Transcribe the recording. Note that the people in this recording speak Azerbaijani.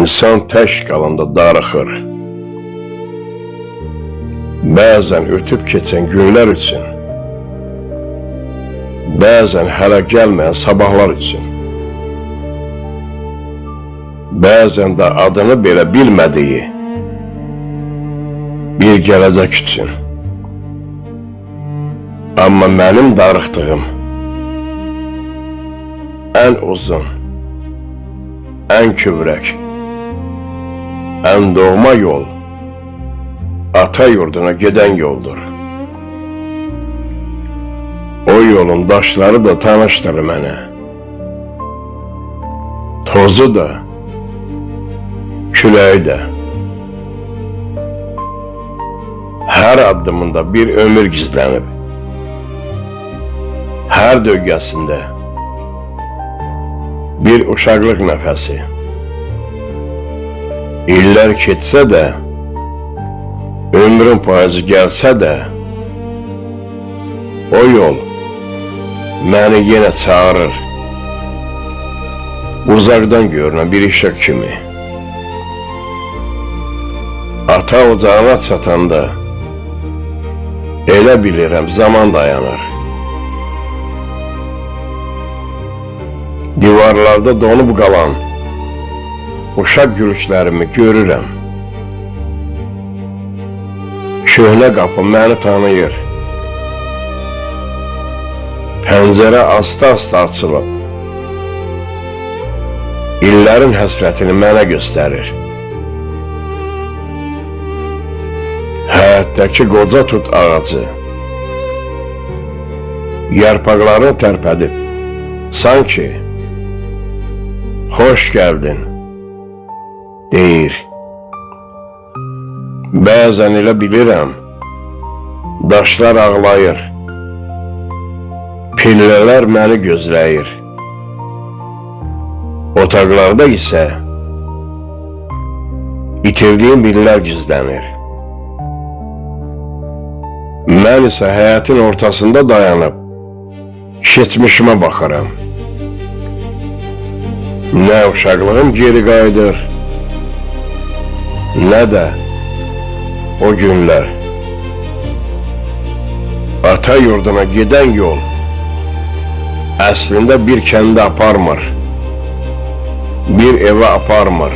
İnsan tək qalanda darıxır. Bəzən ötüb keçən günlər üçün, bəzən hələ gəlməyən sabahlar üçün, bəzən də adını belə bilmədiyi bir gələcək üçün. Amma mənim darıxdığım ən uzun, ən kübrək, ən doğma yol ata yurduna gedən yoldur. O yolun daşları da tanışdır mənə, tozu da, küləyi də. Hər addımında bir ömür gizlənib, hər döqəsində bir uşaqlıq nəfəsi. İllər keçsə də, ömrün payızı gəlsə də, o yol məni yenə çağırır, uzaqdan görünən bir işıq kimi. Ata ocağına çatanda, elə bilirəm zaman dayanır. Divarlarda donub qalan uşaq gülüşlərimi görürəm. Köhnə qapı məni tanıyır. Pəncərə asta-asta açılıb. İllərin həsrətini mənə göstərir. Həyətdəki qoca tut ağacı yarpaqlarını tərpədib, sanki xoş gəldin deyir. Bəzən elə bilirəm, daşlar ağlayır, pillələr məni gözləyir. Otaqlarda isə itirdiyim illər gizlənir. Mən isə həyətin ortasında dayanıb, keçmişimə baxıram. Nə uşaqlığım geri qayıdır, nə də o günlər. Ata yurduna gedən yol əslində bir kəndə aparmır, bir evə aparmır.